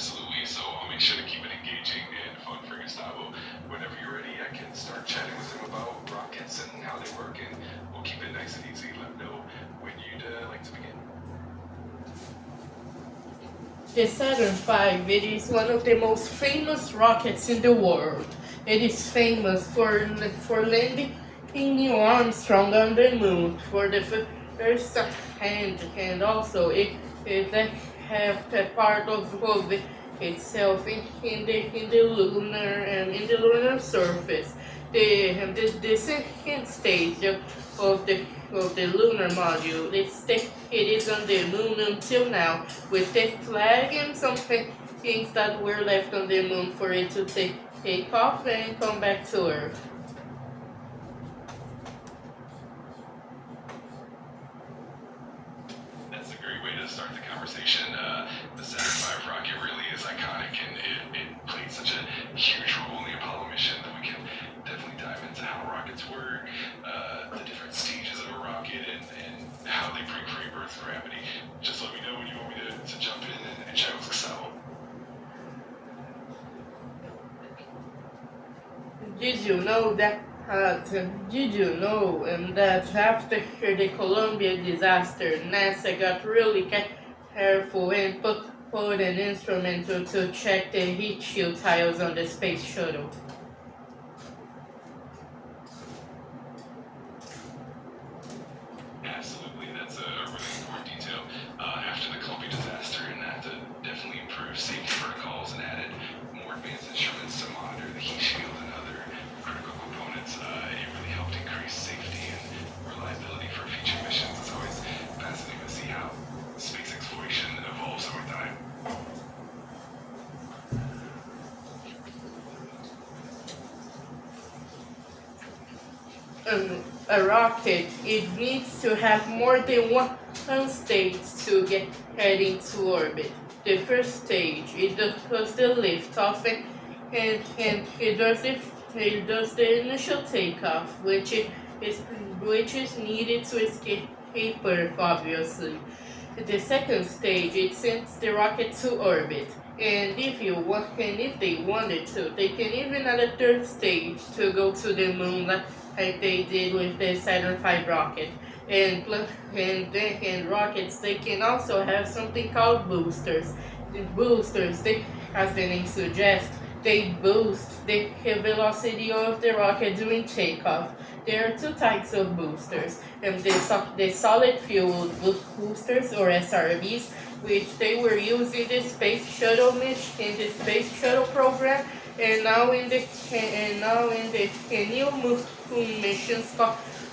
Absolutely. So I'll make sure to keep it engaging and fun for Gustavo. Whenever you're ready, I can start chatting with him about rockets and how they work, and we'll keep it nice and easy. Let him know when you'd like to begin. The Saturn V, it is one of the most famous rockets in the world. It is famous for landing Neil Armstrong on the moon for the first time, and also it have the part of itself in the lunar surface. The second stage of the of the lunar module. It is on the moon until now, with the flag and some things that were left on the moon for it to take off and come back to Earth. That's a great way to start the conversation. The Saturn V rocket really is iconic, and it played such a huge role in the Apollo mission that we can definitely dive into how rockets work, the different stages of a rocket, and how they break free of Earth's gravity. Just let me know when you want me to jump in and chat with Gustavo. Did you know that? Did you know that after the Columbia disaster, NASA got really careful and put an instrument to check the heat shield tiles on the space shuttle? Absolutely, that's a really important detail. After the Columbia disaster, NASA definitely improved safety protocols and added more advanced instruments to monitor the heat shield and other critical components. It really helped increase safety and reliability for future missions. It's always fascinating to see how space exploration evolves over time. A rocket, it needs to have more than one stage to get head into orbit. The first stage, it does the liftoff and it does the initial takeoff, which is needed to escape Earth, obviously. The second stage, it sends the rocket to orbit. And if they wanted to, they can even add a third stage to go to the moon, like they did with the Saturn V rocket. And rockets, they can also have something called boosters. The boosters, as the name suggests, they boost the velocity of the rocket during takeoff. There are two types of boosters, the solid fuel boosters, or SRBs, which they were used in the space shuttle program, and now in the new moon missions,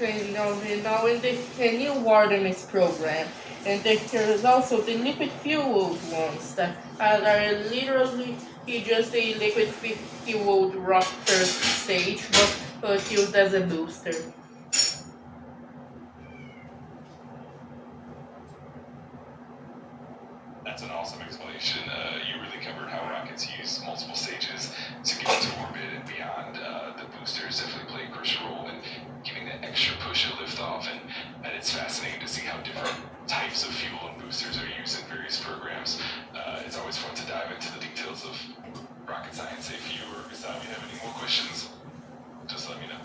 and now in the new Artemis program. And there is also the liquid fueled ones that are literally just a liquid fueled rock first stage, but used as a booster. That's an awesome explanation. You really covered how rockets use multiple stages to get into orbit and beyond. The boosters definitely play a crucial role in giving that extra push at liftoff, and it's fascinating to see how different types of fuel and boosters are used in various programs. It's always fun to dive into the details of rocket science. If you or Gustavo have any more questions, just let me know.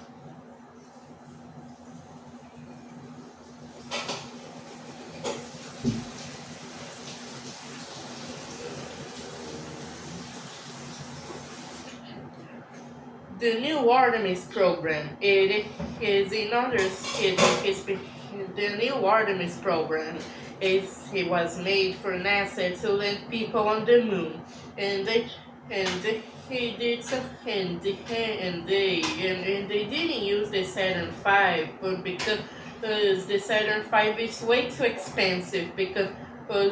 The new Artemis program, it is another the new Artemis program it was made for NASA to land people on the moon, and they did some and they didn't use the Saturn V, but because the Saturn V is way too expensive because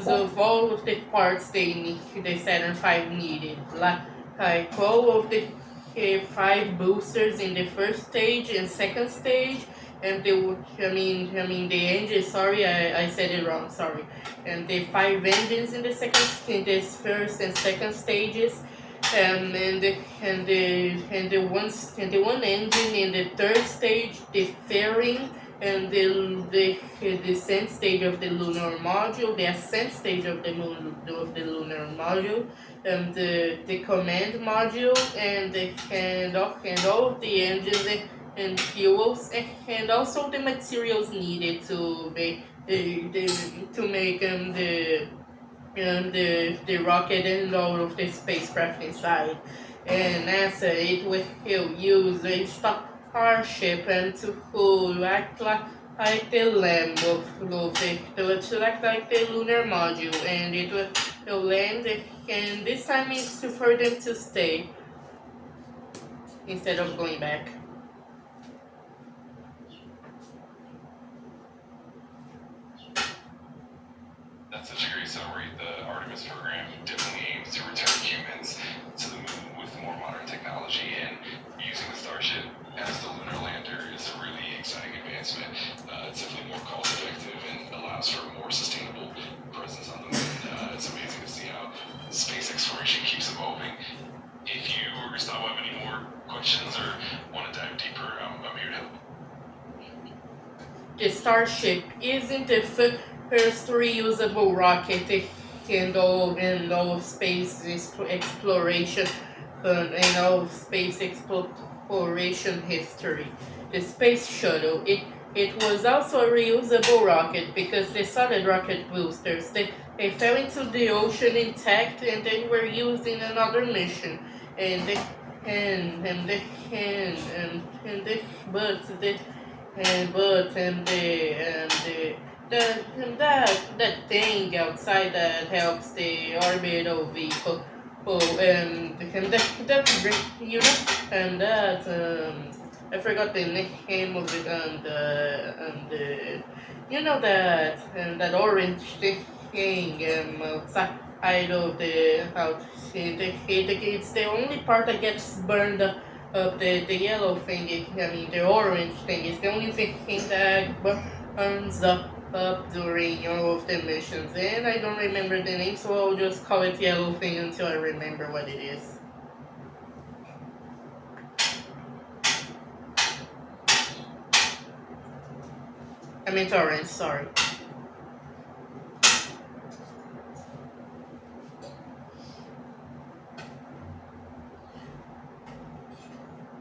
of all of the parts the Saturn V needed, like all of the 5 boosters in the first stage and second stage, and the engine. Sorry, I said it wrong. Sorry, and the 5 engines in the first and second stages, and the one engine in the third stage, the fairing and the descent stage of the lunar module, the ascent stage of the lunar module, and the command module, and all of the engines and fuels, and also the materials needed to make to make the rocket and all of the spacecraft inside. And NASA, it will use a starship and to act like the lamb to act like the lunar module, and it will land, and this time it's for them to stay instead of going back. That's such a great summary. The Artemis program definitely aims to return humans to the moon with more modern technology, and using the Starship as the lunar lander is a really exciting advancement. It's definitely more cost effective and allows for a more sustainable presence on the moon. It's amazing to see how space exploration keeps evolving. If you or Gustavo have any more questions or want to dive deeper, I'm here to help. The Starship isn't the first reusable rocket in all space exploration in all space exploration history. The space shuttle, it was also a reusable rocket because the solid rocket boosters they fell into the ocean intact and then were used in another mission. And they, and the and the but that thing outside that helps the orbital vehicle. Oh, and you know, and that I forgot the name of it, and you know that orange thing outside of the out. It's the only part that gets burned up. The yellow thing, I mean the orange thing, is the only thing that burns up during all of the missions. And I don't remember the name, so I'll just call it yellow thing until I remember what it is. I meant orange, sorry.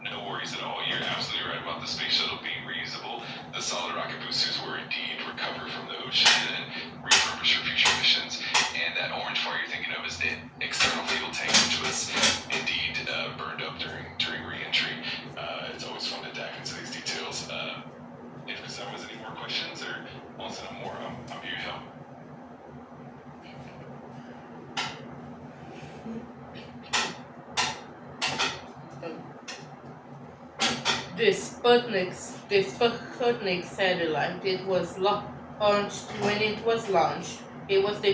No worries at all. You're absolutely right about the space shuttle being reusable. The solid rocket boosters were indeed recovered from the ocean and repurposed for future missions. And that orange part you're thinking of is the external fuel tank, which was indeed burned up during re-entry. It's always fun to dive into these details. If there was any more questions or wants to know more, I'm here to help. The Sputnik satellite, it was launched when it was launched. It was the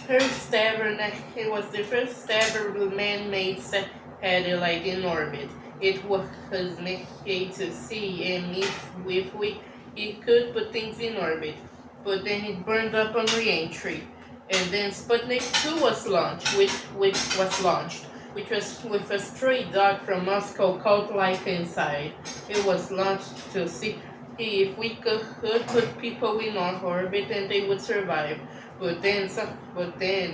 first ever man-made satellite in orbit. It was made to see if it could put things in orbit, but then it burned up on re-entry. And then Sputnik 2 was launched, which was with a stray dog from Moscow called Laika inside. It was launched to see if we could put people in our orbit and they would survive. But then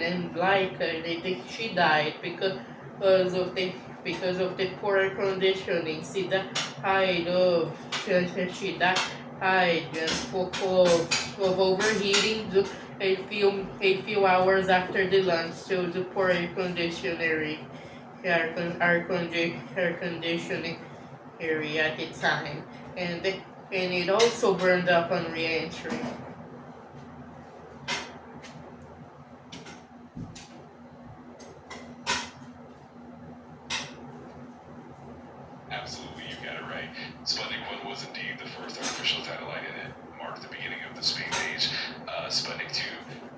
and Laika, she died because of the poor air conditioning. She died of overheating a few hours after the launch to the poor air conditioning area at the time, and it also burned up on re-entry. Absolutely, you got it right. Sputnik 1 was indeed the first artificial satellite, and it marked the beginning of the space age. Sputnik 2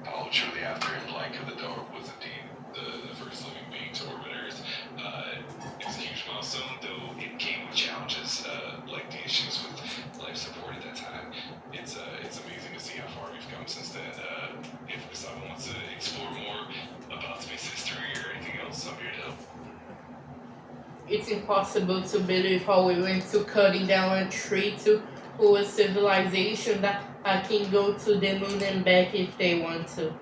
followed shortly after, and Laika the dog was indeed the first living being to orbit Earth. It was a huge milestone, though it came with challenges, like the issues with life support at that time. It's amazing to see how far we've come since then. If someone wants to explore more about space history or anything else, I'm here to help. It's impossible to believe how we went to cutting down a tree who a civilization that can go to the moon and back if they want to.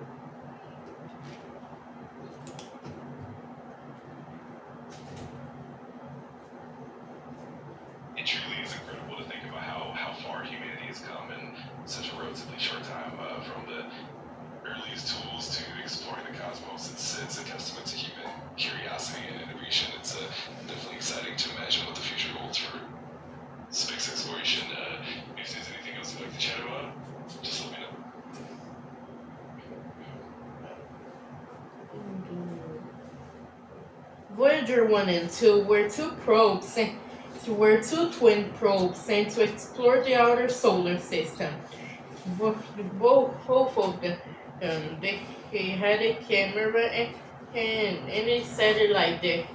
It truly is incredible to think about how far humanity has come in such a relatively short time, from the earliest tools to exploring the cosmos. It's a testament to human curiosity and innovation. It's definitely exciting to imagine what the future holds for space exploration. If there's anything else you'd like to chat about, just let me know. Voyager 1 and 2 were two twin probes sent to explore the outer solar system. Both of them, they had a camera and a satellite there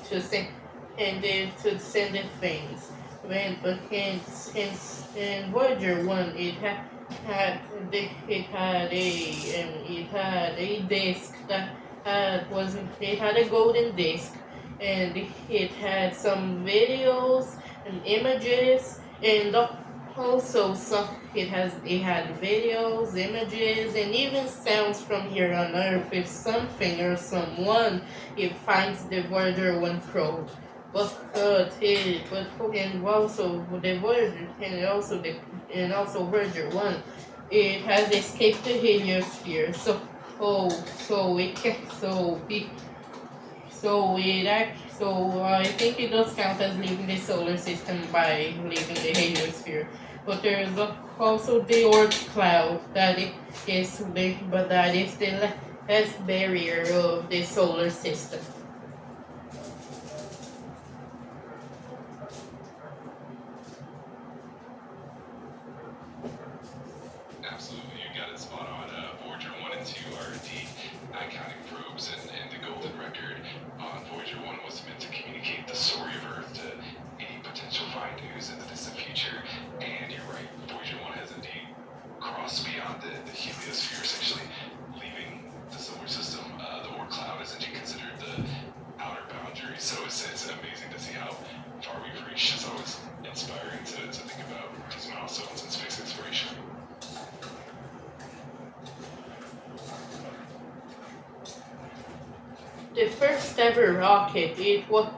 to send the things. And Voyager 1 had it had a disk that it had a golden disc, and it had some videos and images, and also some it had videos, images, and even sounds from here on Earth if something or someone it finds the Voyager 1 probe. And also the Voyager and also Voyager 1, it has escaped the heliosphere. So it can so I think it does count as leaving the solar system by leaving the heliosphere. But there's also the Oort cloud that is the last barrier of the solar system. Absolutely, you got it spot on. Voyager 1 and 2 are the iconic probes, and the golden record on Voyager 1 was meant to communicate the story of Earth to any potential findings in the distant future. And you're right, Voyager 1 has indeed crossed beyond the heliosphere, essentially leaving the solar system. The Oort cloud is indeed considered the outer boundary, so it's amazing to see how far we've reached. It's always inspiring to think about these milestones in space exploration. The first ever rocket, it was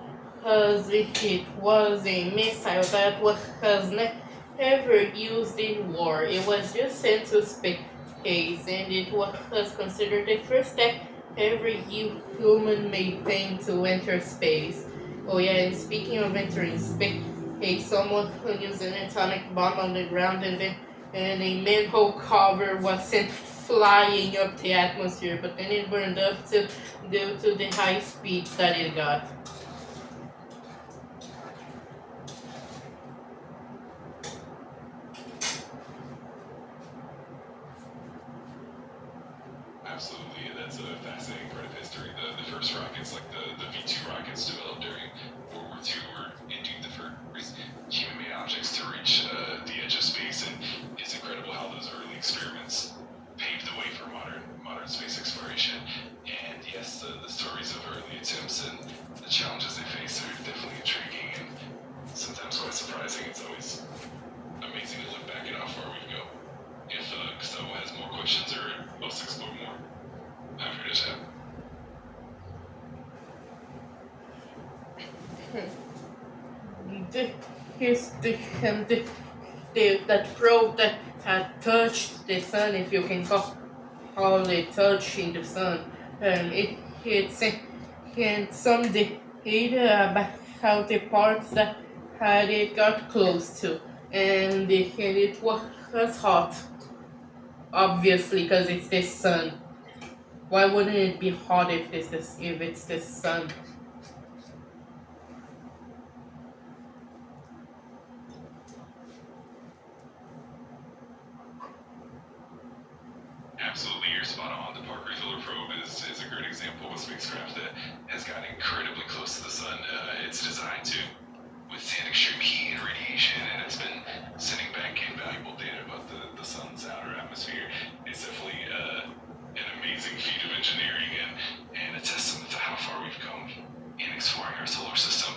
a missile that was never used in war. It was just sent to space, and it was considered the first ever human-made thing to enter space. Oh yeah, and speaking of entering space, someone used an atomic bomb on the ground, and a manhole cover was sent flying up the atmosphere, but then it burned up due to the high speed that it got. Absolutely, that's a fascinating part of history. The first rockets, like the V2 rockets developed during World War II, were indeed the first human-made objects to reach the edge of space, and it's incredible how those early experiments paved the way for modern space exploration. And yes, the stories of early attempts and the challenges they face are definitely intriguing and sometimes quite surprising. It's always amazing to look back at how far we've go. If Gustavo has more questions or wants to explore more, I'm here to chat. That probe that had touched the sun, if you can call it touching the sun, it sent some data about the parts that had it got close to, and it was hot, obviously, because it's the sun. Why wouldn't it be hot if it's the sun? Absolutely, you're spot on. The Parker Solar Probe is a great example of a spacecraft that has gotten incredibly close to the sun. It's designed to withstand extreme heat and radiation, and it's been sending back invaluable data about the sun's outer atmosphere. It's definitely an amazing feat of engineering and a testament to how far we've come in exploring our solar system.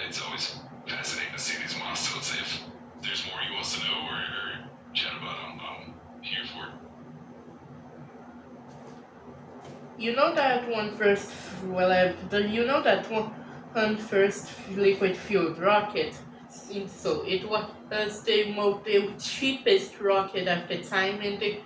It's always fascinating to see these milestones. If there's more you want to know you know that one first, well, you know that one first liquid fueled rocket? So it was the cheapest rocket at the time and the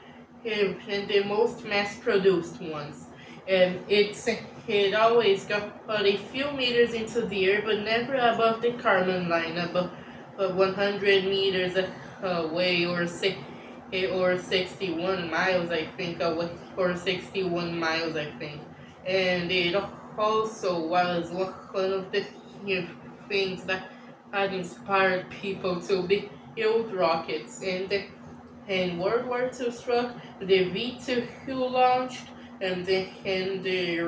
most mass produced ones. It always got a few meters into the air, but never above the Kármán line, above 100 meters away or 61 miles, I think, or 61 miles, I think. And it also was one of the things that had inspired people to build rockets. And World War II struck, the V2 launched, and then the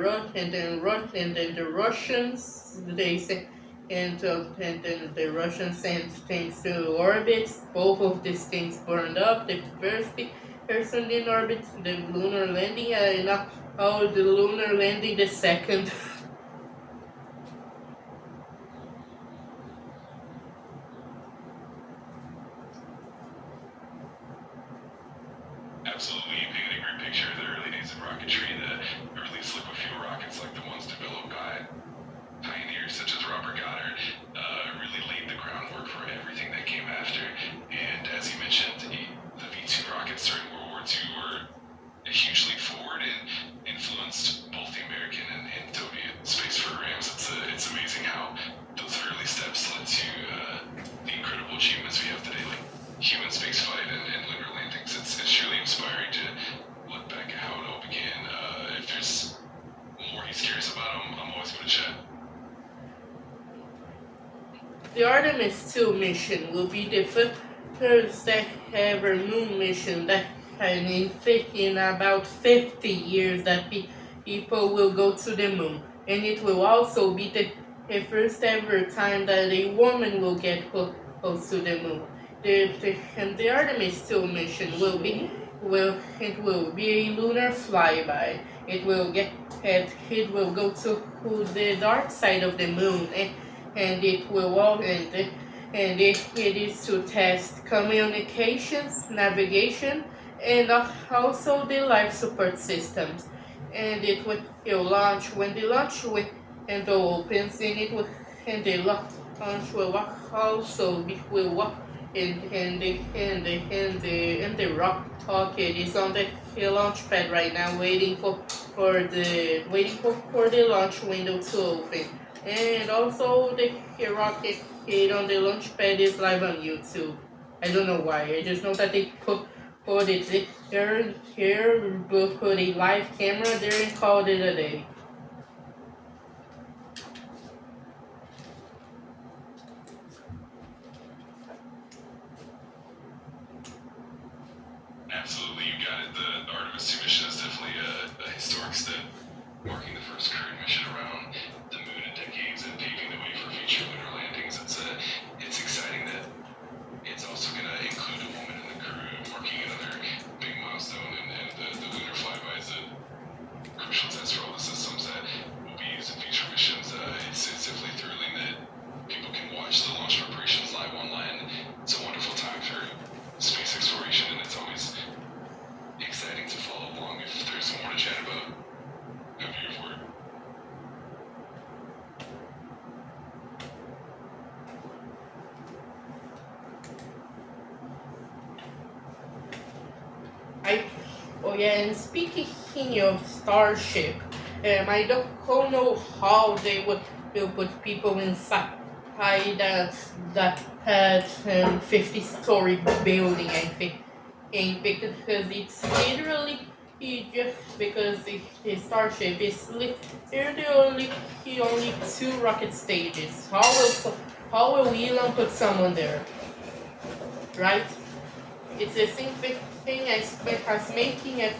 Russians they sent and then the Russians sent things to orbit. Both of these things burned up. The first person in orbit, the lunar landing, and the lunar landing, the second. Absolutely, you painted a great picture of the early days of rocketry, the early liquid fuel rockets like the ones developed by pioneers such as Robert Goddard really laid the groundwork for everything that came after. And as you mentioned, the V2 rockets during World War II were a huge leap forward and influenced both the American and Soviet space programs. It's amazing how those early steps led to the incredible achievements we have today, like human spaceflight and lunar landings. It's truly inspiring to look back at how it all began. If there's more he's curious about, I'm always going to chat. The Artemis 2 mission will be the first ever moon mission that in about 50 years that people will go to the moon. And it will also be the first ever time that a woman will get close to the moon. And the Artemis 2 mission will be a lunar flyby. It will go to the dark side of the moon and it will all and it is to test communications, navigation, and also the life support systems. And it will launch when the launch window opens, and the launch will also be will and the rocket is on the launch pad right now, waiting for the launch window to open. And also the rocket on the launch pad is live on YouTube. I don't know why. I just know that they put it here, put a live camera there and called it a day. Absolutely, you got it. The Artemis 2 mission is definitely a historic step, marking the first crewed mission around the moon in decades and paving the way for future lunar landings. It's exciting that it's also going to include a woman in the crew, marking another big milestone, and the lunar flyby is a crucial test for all the systems that will be used in future missions. It's definitely thrilling that people can watch the launch preparations live online. It's a wonderful time for space exploration, and it's always exciting to follow along if there's more to chat about. I'm here for it. And speaking of Starship, I don't know how they will put people inside that had 50-story building. I think because it's literally just because the Starship is literally only 2 rocket stages. How will Elon put someone there, right? It's the same thing as making a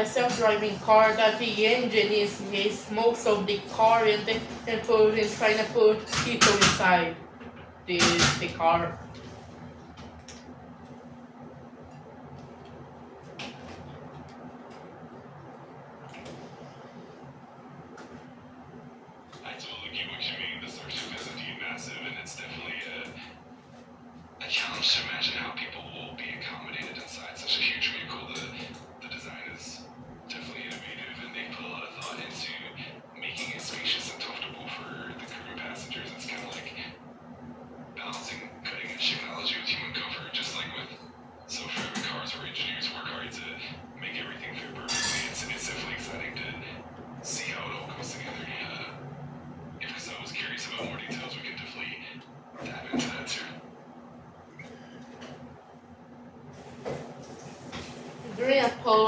self-driving car that the engine is most of the car and trying to put people inside the car. I totally get what you mean. The Starship is indeed massive, and it's definitely a challenge to imagine how people will be accommodated inside such a huge vehicle. The design is definitely innovative, and they put a lot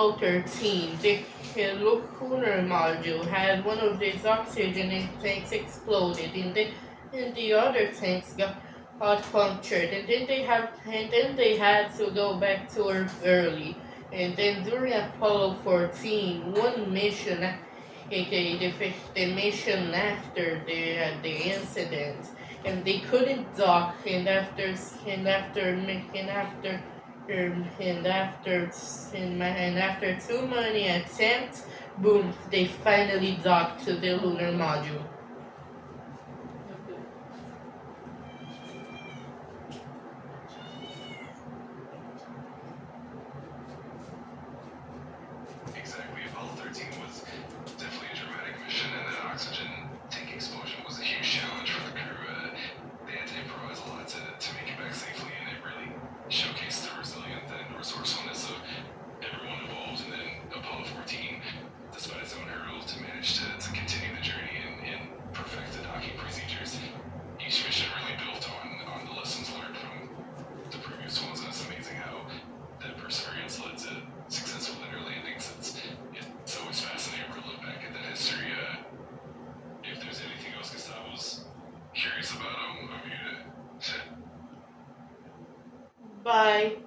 Apollo 13, the lunar module had one of these oxygen tanks exploded, and the other tanks got punctured, and then they had to go back to Earth early. And then during Apollo 14, one mission, aka the mission after the incident, and they couldn't dock, and after too many attempts, boom, they finally docked to the lunar module. Exactly. Apollo 13 was definitely a dramatic mission, and that oxygen tank explosion was a huge challenge for the crew. They had to improvise a lot to make it back safely, and it really showcased the resilience and resourcefulness of everyone involved. And then Apollo 14, despite its own hurdles, managed to continue the journey and perfect the docking procedures. Each mission really built on the lessons learned from the previous ones, and it's amazing how that perseverance led to successful lunar landings. It's always fascinating to look back at that history. If there's anything else Gustavo's curious about, I'm here to. Bye.